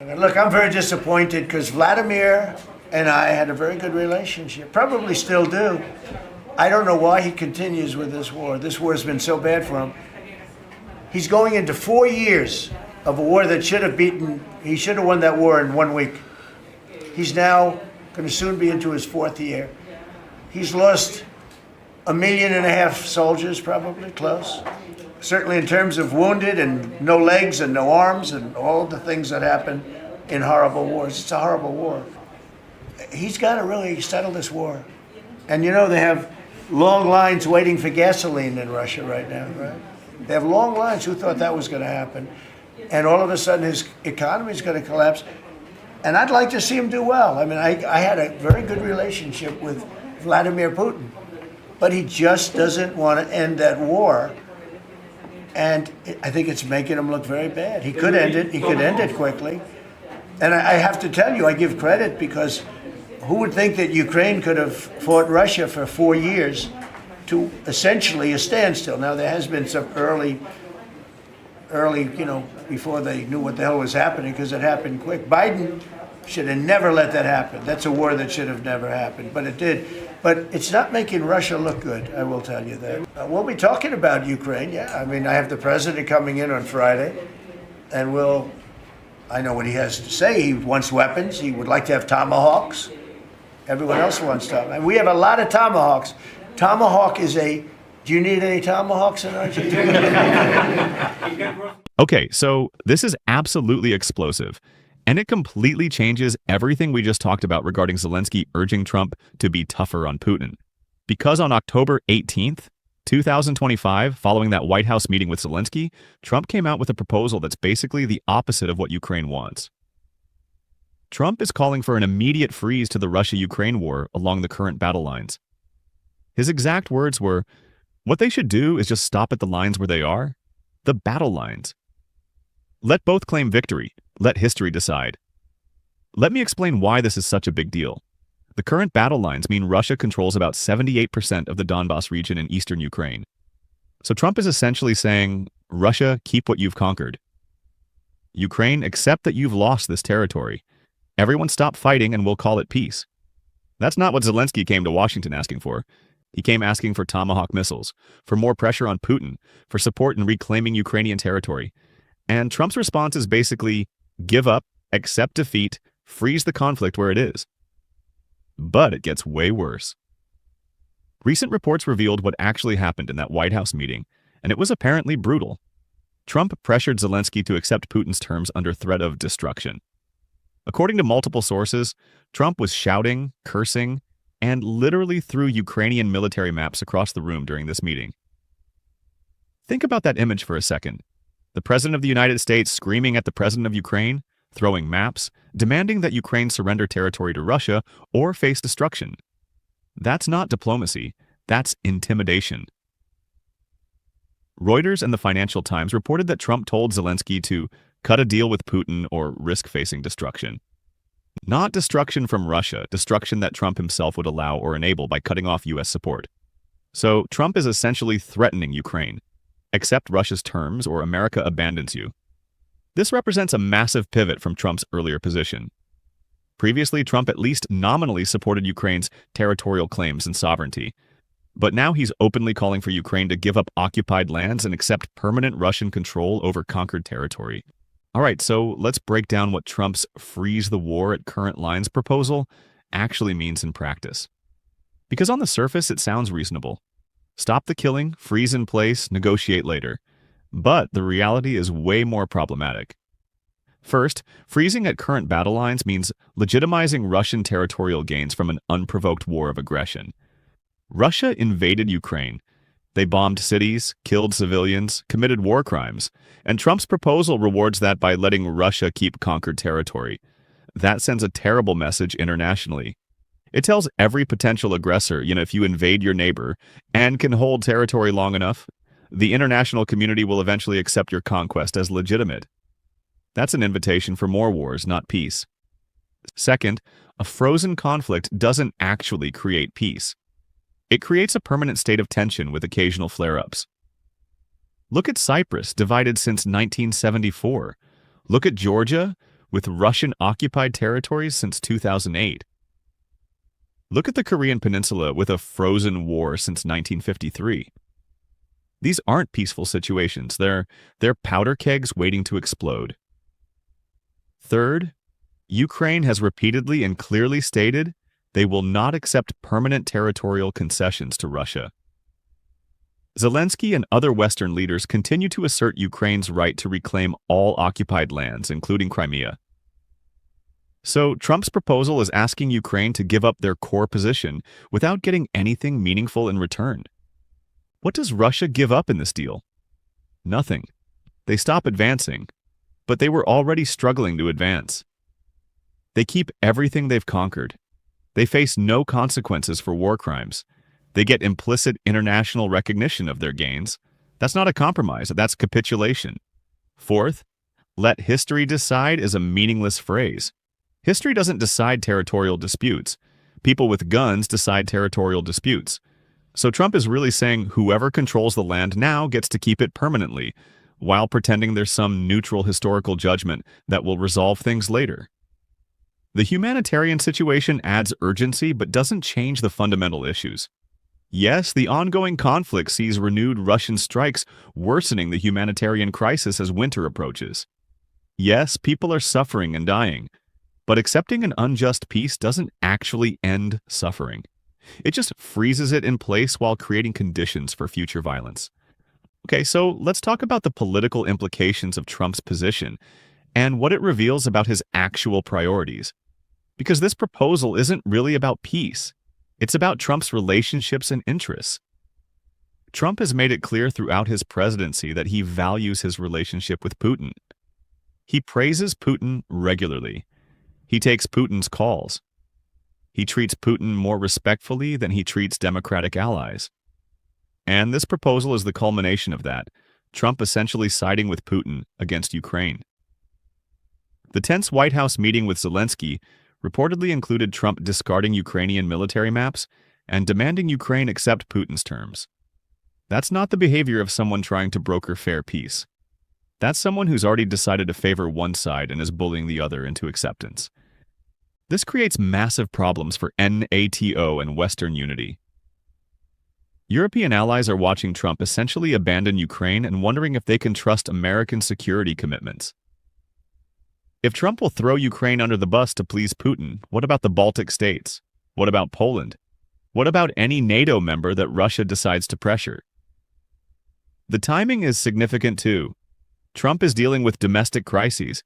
Look, I'm very disappointed because Vladimir and I had a very good relationship, probably still do. I don't know why he continues with this war. This war has been so bad for him. He's going into 4 years of a war that he should have won that war in 1 week. He's now going to soon be into his 4th year. He's lost 1.5 million soldiers, probably, close. Certainly in terms of wounded and no legs and no arms and all the things that happen in horrible wars. It's a horrible war. He's got to really settle this war. And you know, they have long lines waiting for gasoline in Russia right now, right? They have long lines. Who thought that was going to happen? And all of a sudden his economy is going to collapse. And I'd like to see him do well. I mean, I had a very good relationship with Vladimir Putin, but he just doesn't want to end that war. And I think it's making him look very bad. He could end it. He could end it quickly. And I have to tell you, I give credit because who would think that Ukraine could have fought Russia for 4 years to essentially a standstill? Now, there has been some early, before they knew what the hell was happening, because it happened quick. Biden should have never let that happen. That's a war that should have never happened, but it did. But it's not making Russia look good, I will tell you that. We'll be talking about Ukraine, yeah. I mean, I have the president coming in on Friday, and I know what he has to say. He wants weapons. He would like to have tomahawks. Everyone else wants tomahawks. And we have a lot of tomahawks. Tomahawk is do you need any tomahawks in Argentina? Okay, so this is absolutely explosive. And it completely changes everything we just talked about regarding Zelensky urging Trump to be tougher on Putin. Because on October 18th, 2025, following that White House meeting with Zelensky, Trump came out with a proposal that's basically the opposite of what Ukraine wants. Trump is calling for an immediate freeze to the Russia-Ukraine war along the current battle lines. His exact words were, what they should do is just stop at the lines where they are, the battle lines. Let both claim victory. Let history decide. Let me explain why this is such a big deal. The current battle lines mean Russia controls about 78% of the Donbas region in eastern Ukraine. So Trump is essentially saying, Russia, keep what you've conquered. Ukraine, accept that you've lost this territory. Everyone stop fighting and we'll call it peace. That's not what Zelensky came to Washington asking for. He came asking for Tomahawk missiles, for more pressure on Putin, for support in reclaiming Ukrainian territory. And Trump's response is basically, give up, accept defeat, freeze the conflict where it is. But it gets way worse. Recent reports revealed what actually happened in that White House meeting, and it was apparently brutal. Trump pressured Zelensky to accept Putin's terms under threat of destruction. According to multiple sources, Trump was shouting, cursing, and literally threw Ukrainian military maps across the room during this meeting. Think about that image for a second. The President of the United States screaming at the President of Ukraine, throwing maps, demanding that Ukraine surrender territory to Russia or face destruction. That's not diplomacy, that's intimidation. Reuters and the Financial Times reported that Trump told Zelensky to cut a deal with Putin or risk facing destruction. Not destruction from Russia, destruction that Trump himself would allow or enable by cutting off U.S. support. So Trump is essentially threatening Ukraine. Accept Russia's terms or America abandons you. This represents a massive pivot from Trump's earlier position. Previously, Trump at least nominally supported Ukraine's territorial claims and sovereignty. But now he's openly calling for Ukraine to give up occupied lands and accept permanent Russian control over conquered territory. All right, so let's break down what Trump's freeze the war at current lines proposal actually means in practice. Because on the surface, it sounds reasonable. Stop the killing, freeze in place, negotiate later. But the reality is way more problematic. First, freezing at current battle lines means legitimizing Russian territorial gains from an unprovoked war of aggression. Russia invaded Ukraine. They bombed cities, killed civilians, committed war crimes, and Trump's proposal rewards that by letting Russia keep conquered territory. That sends a terrible message internationally. It tells every potential aggressor, if you invade your neighbor and can hold territory long enough, the international community will eventually accept your conquest as legitimate. That's an invitation for more wars, not peace. Second, a frozen conflict doesn't actually create peace. It creates a permanent state of tension with occasional flare-ups. Look at Cyprus, divided since 1974. Look at Georgia, with Russian-occupied territories since 2008. Look at the Korean Peninsula with a frozen war since 1953. These aren't peaceful situations. They're powder kegs waiting to explode. Third, Ukraine has repeatedly and clearly stated they will not accept permanent territorial concessions to Russia. Zelensky and other Western leaders continue to assert Ukraine's right to reclaim all occupied lands, including Crimea. So Trump's proposal is asking Ukraine to give up their core position without getting anything meaningful in return. What does Russia give up in this deal? Nothing. They stop advancing, but they were already struggling to advance. They keep everything they've conquered. They face no consequences for war crimes. They get implicit international recognition of their gains. That's not a compromise, that's capitulation. Fourth, let history decide is a meaningless phrase. History doesn't decide territorial disputes. People with guns decide territorial disputes. So Trump is really saying whoever controls the land now gets to keep it permanently, while pretending there's some neutral historical judgment that will resolve things later. The humanitarian situation adds urgency but doesn't change the fundamental issues. Yes, the ongoing conflict sees renewed Russian strikes worsening the humanitarian crisis as winter approaches. Yes, people are suffering and dying, but accepting an unjust peace doesn't actually end suffering. It just freezes it in place while creating conditions for future violence. Okay, so let's talk about the political implications of Trump's position and what it reveals about his actual priorities. Because this proposal isn't really about peace. It's about Trump's relationships and interests. Trump has made it clear throughout his presidency that he values his relationship with Putin. He praises Putin regularly. He takes Putin's calls. He treats Putin more respectfully than he treats democratic allies. And this proposal is the culmination of that, Trump essentially siding with Putin against Ukraine. The tense White House meeting with Zelensky reportedly included Trump discarding Ukrainian military maps and demanding Ukraine accept Putin's terms. That's not the behavior of someone trying to broker fair peace. That's someone who's already decided to favor one side and is bullying the other into acceptance. This creates massive problems for NATO and Western unity. European allies are watching Trump essentially abandon Ukraine and wondering if they can trust American security commitments. If Trump will throw Ukraine under the bus to please Putin, what about the Baltic states? What about Poland? What about any NATO member that Russia decides to pressure? The timing is significant too. Trump is dealing with domestic crises,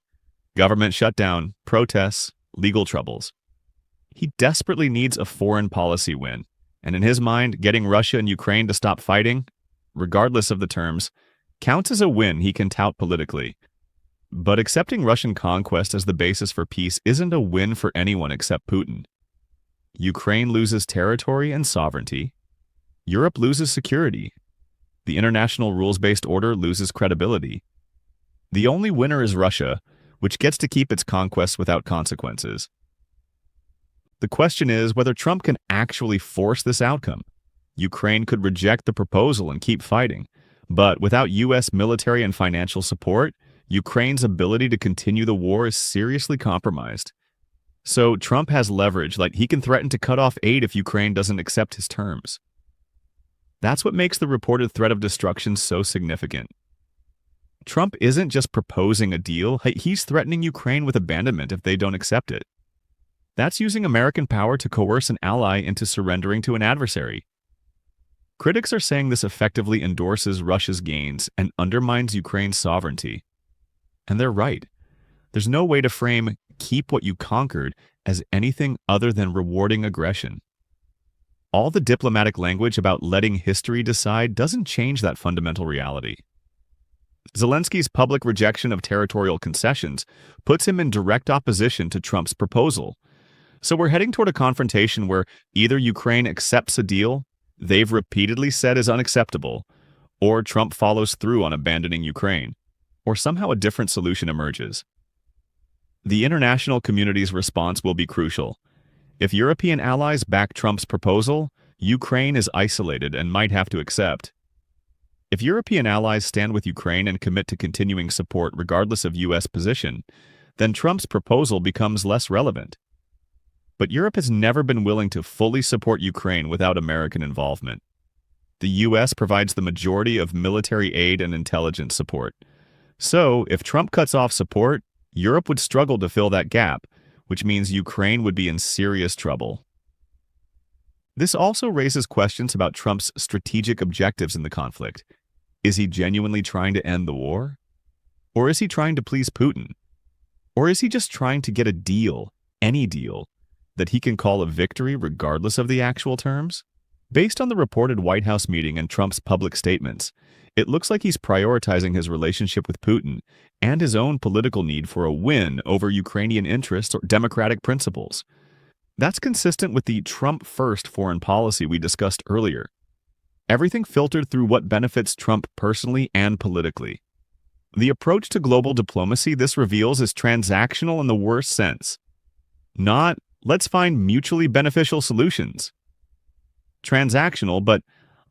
government shutdown, protests, legal troubles. He desperately needs a foreign policy win, and in his mind, getting Russia and Ukraine to stop fighting, regardless of the terms, counts as a win he can tout politically. But accepting Russian conquest as the basis for peace isn't a win for anyone except Putin. Ukraine loses territory and sovereignty. Europe loses security. The international rules-based order loses credibility. The only winner is Russia, which gets to keep its conquests without consequences. The question is whether Trump can actually force this outcome. Ukraine could reject the proposal and keep fighting, but without U.S. military and financial support, Ukraine's ability to continue the war is seriously compromised. So Trump has leverage, like he can threaten to cut off aid if Ukraine doesn't accept his terms. That's what makes the reported threat of destruction so significant. Trump isn't just proposing a deal, he's threatening Ukraine with abandonment if they don't accept it. That's using American power to coerce an ally into surrendering to an adversary. Critics are saying this effectively endorses Russia's gains and undermines Ukraine's sovereignty. And they're right. There's no way to frame "keep what you conquered" as anything other than rewarding aggression. All the diplomatic language about letting history decide doesn't change that fundamental reality. Zelensky's public rejection of territorial concessions puts him in direct opposition to Trump's proposal. So we're heading toward a confrontation where either Ukraine accepts a deal they've repeatedly said is unacceptable, or Trump follows through on abandoning Ukraine, or somehow a different solution emerges. The international community's response will be crucial. If European allies back Trump's proposal, Ukraine is isolated and might have to accept. If European allies stand with Ukraine and commit to continuing support regardless of U.S. position, then Trump's proposal becomes less relevant. But Europe has never been willing to fully support Ukraine without American involvement. The U.S. provides the majority of military aid and intelligence support. So, if Trump cuts off support, Europe would struggle to fill that gap, which means Ukraine would be in serious trouble. This also raises questions about Trump's strategic objectives in the conflict. Is he genuinely trying to end the war? Or is he trying to please Putin? Or is he just trying to get a deal, any deal, that he can call a victory regardless of the actual terms? Based on the reported White House meeting and Trump's public statements, it looks like he's prioritizing his relationship with Putin and his own political need for a win over Ukrainian interests or democratic principles. That's consistent with the Trump-first foreign policy we discussed earlier. Everything filtered through what benefits Trump personally and politically. The approach to global diplomacy this reveals is transactional in the worst sense. Not, let's find mutually beneficial solutions. Transactional, but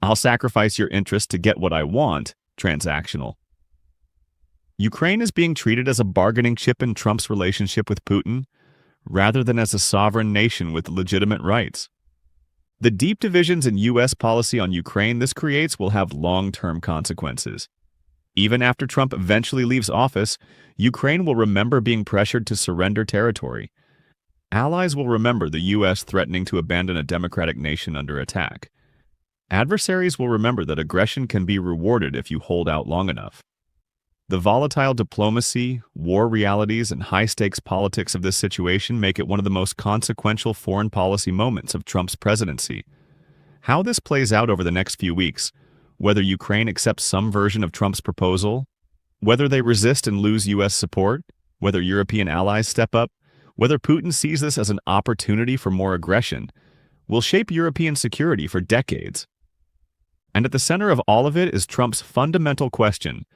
I'll sacrifice your interest to get what I want, transactional. Ukraine is being treated as a bargaining chip in Trump's relationship with Putin, rather than as a sovereign nation with legitimate rights. The deep divisions in U.S. policy on Ukraine this creates will have long-term consequences. Even after Trump eventually leaves office, Ukraine will remember being pressured to surrender territory. Allies will remember the U.S. threatening to abandon a democratic nation under attack. Adversaries will remember that aggression can be rewarded if you hold out long enough. The volatile diplomacy, war realities, and high-stakes politics of this situation make it one of the most consequential foreign policy moments of Trump's presidency. How this plays out over the next few weeks, whether Ukraine accepts some version of Trump's proposal, whether they resist and lose U.S. support, whether European allies step up, whether Putin sees this as an opportunity for more aggression, will shape European security for decades. And at the center of all of it is Trump's fundamental question: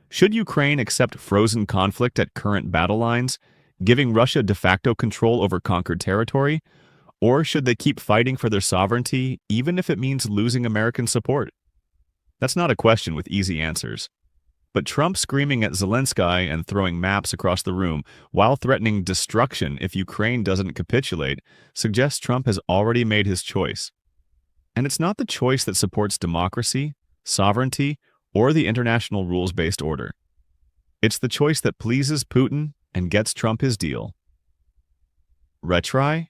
should Ukraine accept frozen conflict at current battle lines, giving Russia de facto control over conquered territory, or should they keep fighting for their sovereignty, even if it means losing American support? That's not a question with easy answers. But Trump screaming at Zelensky and throwing maps across the room while threatening destruction if Ukraine doesn't capitulate suggests Trump has already made his choice. And it's not the choice that supports democracy, sovereignty, or the international rules-based order. It's the choice that pleases Putin and gets Trump his deal. Retry?